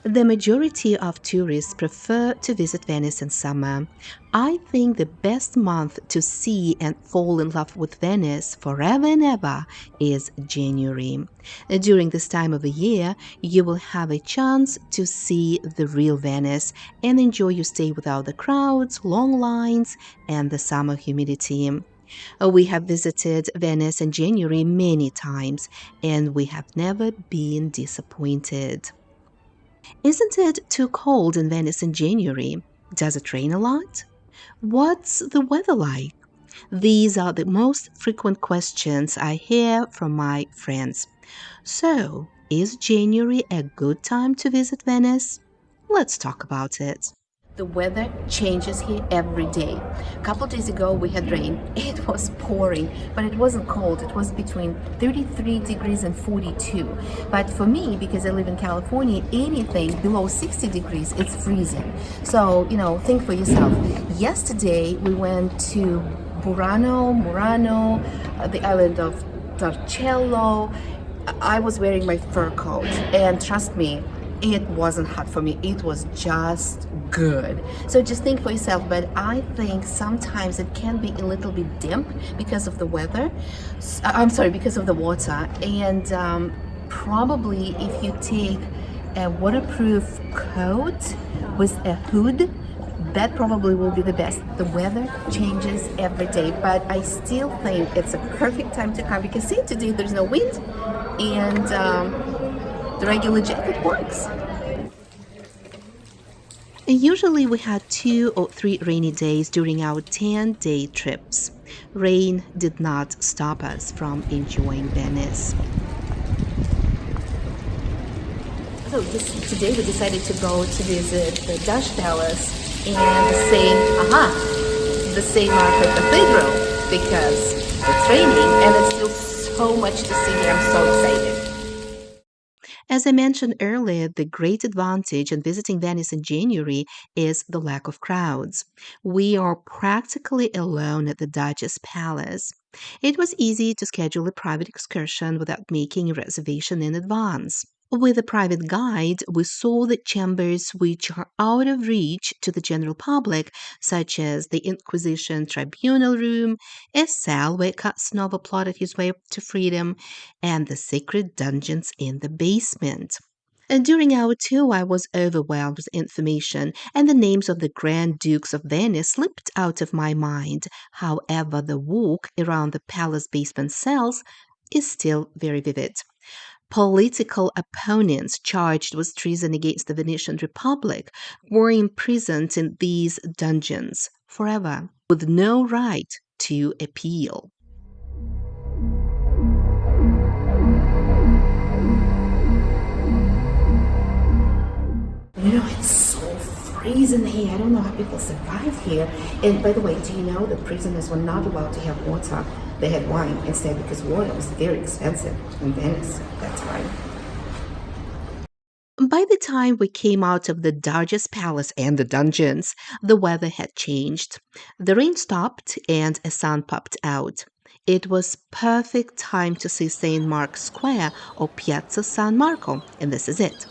The majority of tourists prefer to visit Venice in summer. I think the best month to see and fall in love with Venice forever and ever is January. During this time of the year, you will have a chance to see the real Venice and enjoy your stay without the crowds, long lines, and the summer humidity. We have visited Venice in January many times, and we have never been disappointed. Isn't it too cold in Venice in January? Does it rain a lot? What's the weather like? These are the most frequent questions I hear from my friends. So, is January a good time to visit Venice? Let's talk about it. The weather changes here every day. A couple days ago we had rain. It was pouring, but it wasn't cold. It was between 33 degrees and 42. But for me, because I live in California, anything below 60 degrees, it's freezing. So, think for yourself. Yesterday we went to Murano, the island of Torcello. I was wearing my fur coat, and trust me, it wasn't hot for me. It was just good. So just think for yourself. But I think sometimes it can be a little bit damp because of the weather. I'm sorry, because of the water. And probably if you take a waterproof coat with a hood, that probably will be the best. The weather changes every day, but I still think it's a perfect time to come because see, today there's no wind and the regular jacket works. Usually, we had 2 or 3 rainy days during our 10-day trips. Rain did not stop us from enjoying Venice. So today we decided to go to visit the Dutch Palace and the St. Martin Cathedral because it's raining and it's still so much to see here. I'm so excited. As I mentioned earlier, the great advantage in visiting Venice in January is the lack of crowds. We are practically alone at the Duchess Palace. It was easy to schedule a private excursion without making a reservation in advance. With a private guide, we saw the chambers which are out of reach to the general public, such as the Inquisition Tribunal Room, a cell where Casanova plotted his way to freedom, and the secret dungeons in the basement. And during our tour, I was overwhelmed with information, and the names of the Grand Dukes of Venice slipped out of my mind. However, the walk around the palace basement cells is still very vivid. Political opponents charged with treason against the Venetian Republic were imprisoned in these dungeons forever with no right to appeal. It's so freezing here. I don't know how people survive here. And by the way, do you know that prisoners were not allowed to have water? They had wine instead because water was very expensive in Venice at that time. By the time we came out of the Doge's palace and the dungeons, the weather had changed. The rain stopped and a sun popped out. It was perfect time to see St. Mark's Square or Piazza San Marco, and this is it.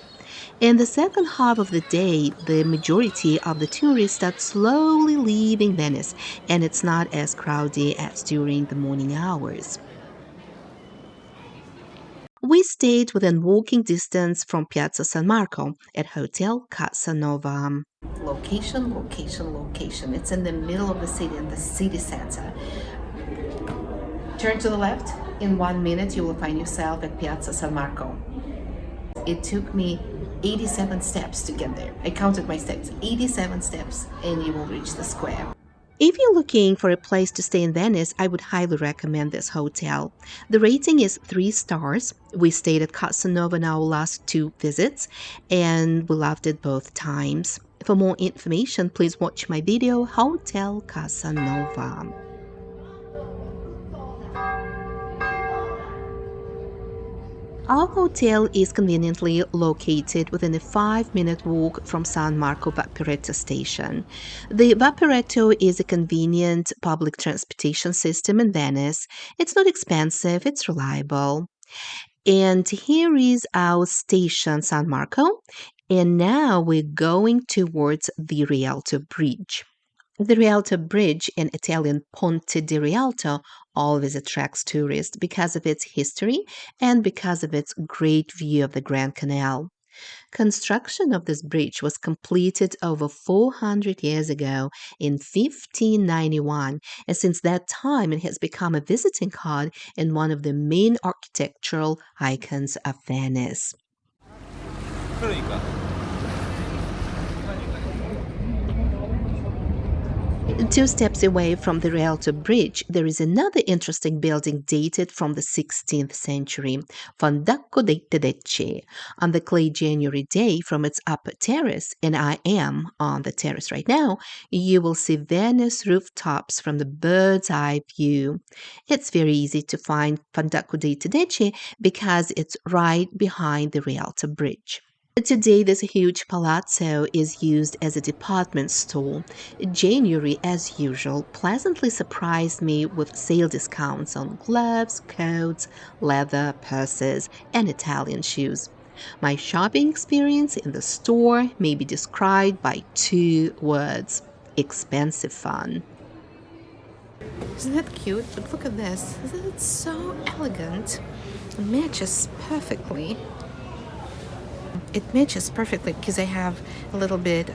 In the second half of the day, the majority of the tourists start slowly leaving Venice, and it's not as crowded as during the morning hours. We stayed within walking distance from Piazza San Marco at Hotel Casanova. Location, location, location. It's in the middle of the city, in the city center. Turn to the left. In 1 minute, you will find yourself at Piazza San Marco. It took me 87 steps to get there. I counted my steps, 87 steps, and you will reach the square. If you're looking for a place to stay in Venice, I would highly recommend this hotel. The rating is 3 stars. We stayed at Casanova in our last 2 visits, and we loved it both times. For more information, please watch my video, Hotel Casanova. Our hotel is conveniently located within a 5-minute walk from San Marco Vaporetto station. The Vaporetto is a convenient public transportation system in Venice. It's not expensive, it's reliable. And here is our station, San Marco. And now we're going towards the Rialto Bridge. The Rialto Bridge, in Italian Ponte di Rialto, always attracts tourists because of its history and because of its great view of the Grand Canal. Construction of this bridge was completed over 400 years ago in 1591, and since that time it has become a visiting card and one of the main architectural icons of Venice. 그러니까. Two steps away from the Rialto Bridge, there is another interesting building dated from the 16th century, Fondacco dei Tedeschi. On the clay January day from its upper terrace, and I am on the terrace right now, you will see Venice rooftops from the bird's eye view. It's very easy to find Fondacco dei Tedeschi because it's right behind the Rialto Bridge. Today, this huge palazzo is used as a department store. January, as usual, pleasantly surprised me with sale discounts on gloves, coats, leather, purses, and Italian shoes. My shopping experience in the store may be described by two words: expensive fun. Isn't that cute? But look at this. Isn't it so elegant? It matches perfectly. It matches perfectly because they have a little bit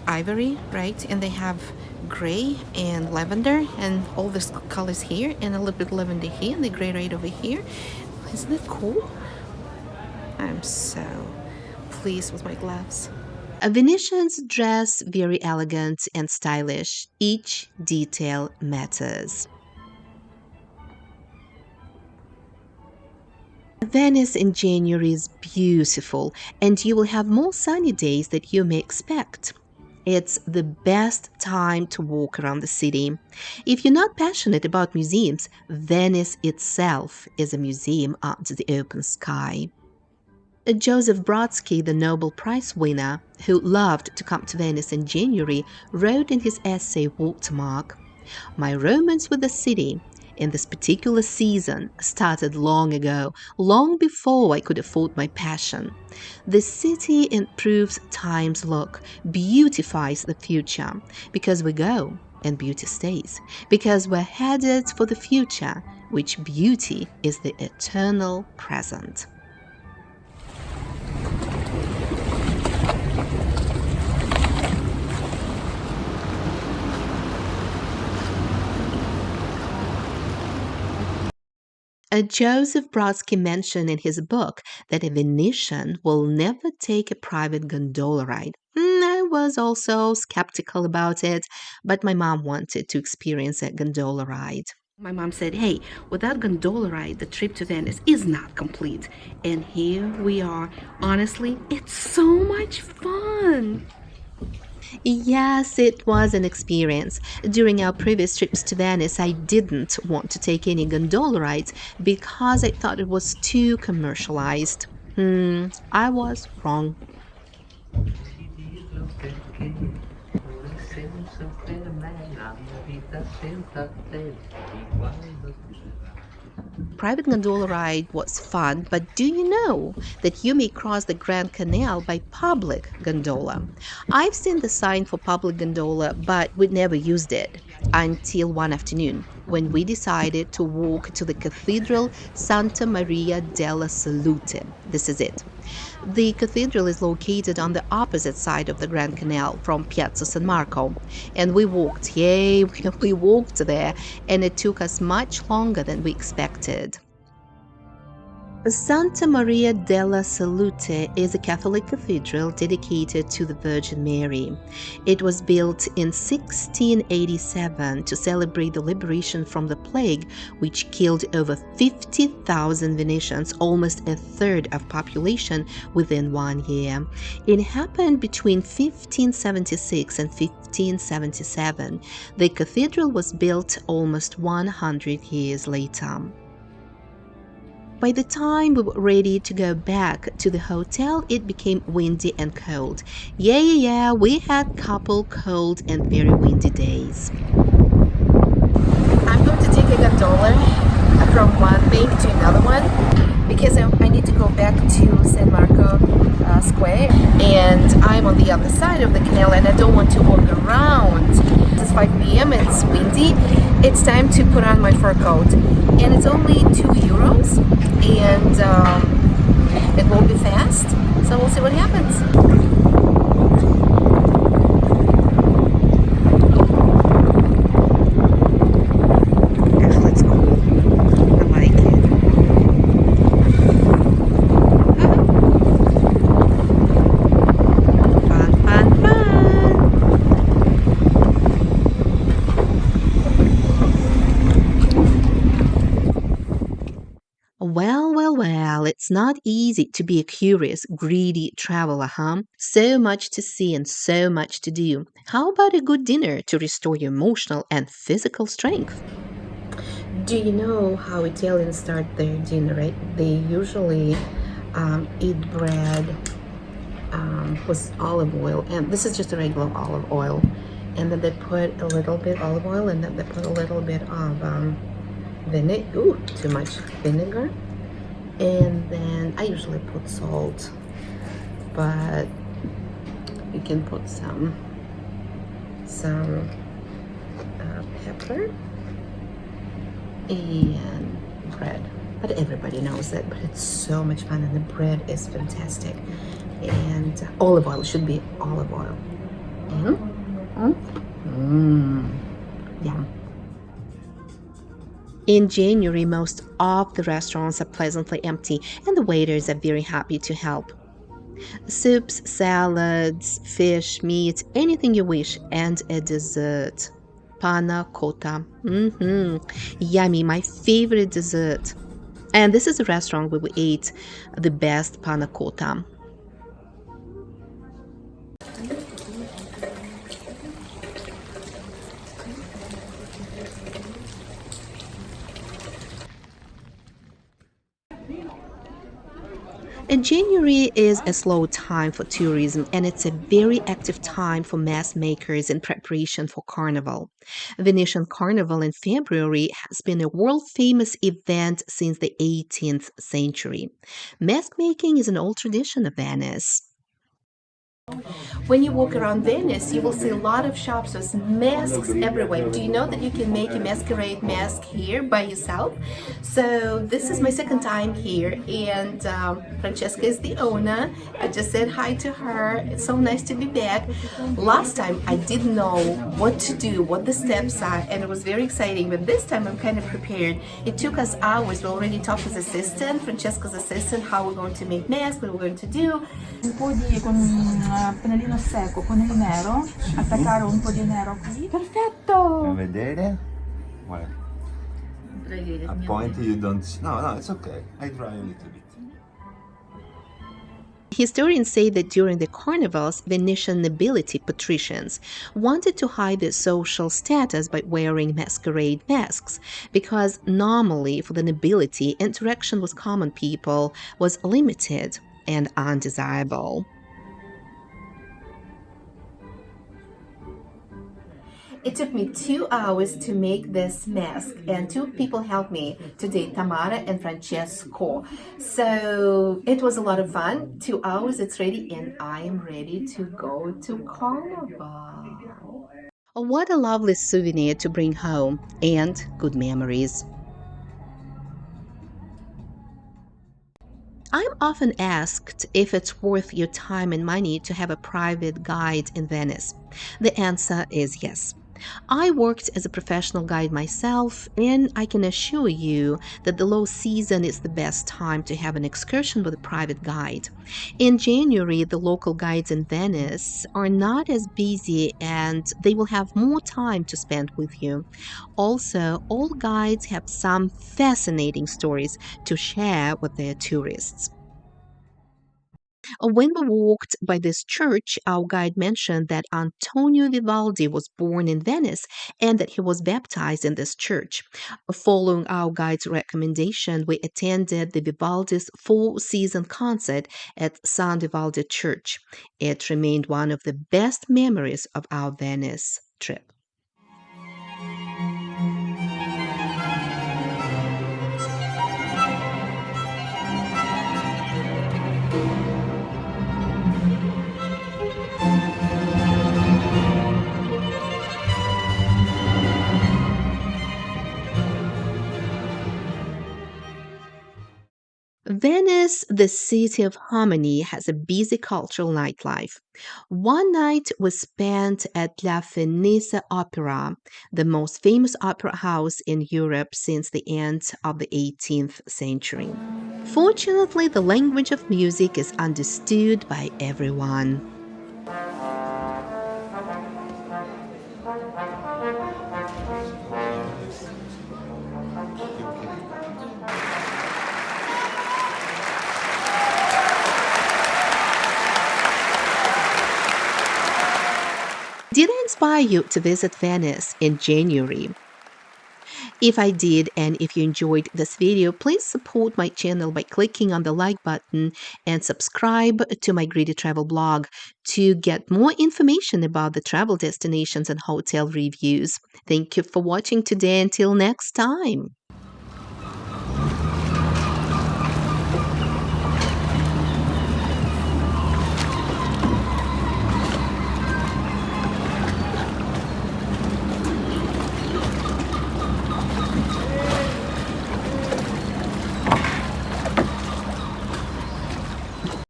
ivory, right? And they have gray and lavender and all these colors here, and a little bit lavender here and the gray right over here. Isn't that cool? I'm so pleased with my gloves. Venetians dress very elegant and stylish. Each detail matters. Venice in January is beautiful, and you will have more sunny days than you may expect. It's the best time to walk around the city. If you're not passionate about museums, Venice itself is a museum under the open sky. Joseph Brodsky, the Nobel Prize winner, who loved to come to Venice in January, wrote in his essay Watermark, "My romance with the city in this particular season started long ago, long before I could afford my passion. The city improves time's look, beautifies the future, because we go and beauty stays, because we're headed for the future, which beauty is the eternal present." Joseph Brodsky mentioned in his book that a Venetian will never take a private gondola ride. I was also skeptical about it, but my mom wanted to experience a gondola ride. My mom said, "Hey, without gondola ride, the trip to Venice is not complete." And here we are. Honestly, it's so much fun. Yes, it was an experience. During our previous trips to Venice, I didn't want to take any gondola rides because I thought it was too commercialized. I was wrong. Private gondola ride was fun, but do you know that you may cross the Grand Canal by public gondola? I've seen the sign for public gondola, but we never used it until one afternoon when we decided to walk to the Cathedral Santa Maria Della Salute. This is it. The cathedral is located on the opposite side of the Grand Canal from Piazza San Marco, and we walked, we walked there, and it took us much longer than we expected. Santa Maria della Salute is a Catholic cathedral dedicated to the Virgin Mary. It was built in 1687 to celebrate the liberation from the plague, which killed over 50,000 Venetians, almost a third of population, within 1 year. It happened between 1576 and 1577. The cathedral was built almost 100 years later. By the time we were ready to go back to the hotel, it became windy and cold. We had couple cold and very windy days. I'm going to take a gondola from one bank to another one because I need to go back to San Marco square, and I'm on the other side of the canal, and I don't want to walk around. It's 5 p.m. It's windy. It's time to put on my fur coat, and it's only €2, and it won't be fast. So we'll see what happens. Well, it's not easy to be a curious, greedy traveler, huh? So much to see and so much to do. How about a good dinner to restore your emotional and physical strength? Do you know how Italians start their dinner, right? They usually eat bread with olive oil, and this is just a regular olive oil. And then they put a little bit olive oil, and then they put a little bit of vinegar. Ooh, too much vinegar. And then I usually put salt, but you can put some pepper and bread. But everybody knows that, but it's so much fun, and the bread is fantastic. And olive oil should be olive oil. Yum. In January, most of the restaurants are pleasantly empty, and the waiters are very happy to help. Soups, salads, fish, meat, anything you wish, and a dessert. Panna cotta. Yummy, my favorite dessert. And this is a restaurant where we ate the best panna cotta. And January is a slow time for tourism, and it's a very active time for mask makers in preparation for Carnival. Venetian Carnival in February has been a world famous event since the 18th century. Mask making is an old tradition of Venice. When you walk around Venice, you will see a lot of shops with masks everywhere. Do you know that you can make a masquerade mask here by yourself? So this is my second time here, and Francesca is the owner. I just said hi to her. It's so nice to be back. Last time I didn't know what to do, what the steps are, and it was very exciting. But this time I'm kind of prepared. It took us hours. We already talked with assistant, Francesca's assistant, how we're going to make masks, what we're going to do. Un po' di con un pennellino secco con il nero, attaccare un po' di nero qui. Perfetto! Vedere? Guarda. A point you don't see. No, it's okay. I try a little bit. Historians say that during the carnivals, Venetian nobility patricians wanted to hide their social status by wearing masquerade masks, because normally for the nobility, interaction with common people was limited and undesirable. It took me 2 hours to make this mask, and 2 people helped me today, Tamara and Francesco. So it was a lot of fun. 2 hours, it's ready, and I'm ready to go to Carnival. What a lovely souvenir to bring home, and good memories. I'm often asked if it's worth your time and money to have a private guide in Venice. The answer is yes. I worked as a professional guide myself, and I can assure you that the low season is the best time to have an excursion with a private guide. In January, the local guides in Venice are not as busy and they will have more time to spend with you. Also, all guides have some fascinating stories to share with their tourists. When we walked by this church, our guide mentioned that Antonio Vivaldi was born in Venice and that he was baptized in this church. Following our guide's recommendation, we attended the Vivaldi's four-season concert at San Vivaldi Church. It remained one of the best memories of our Venice trip. Venice, the city of harmony, has a busy cultural nightlife. One night was spent at La Fenice Opera, the most famous opera house in Europe since the end of the 18th century. Fortunately, the language of music is understood by everyone. Did I inspire you to visit Venice in January? If I did, and if you enjoyed this video, please support my channel by clicking on the like button and subscribe to my Greedy Travel blog to get more information about the travel destinations and hotel reviews. Thank you for watching today. Until next time.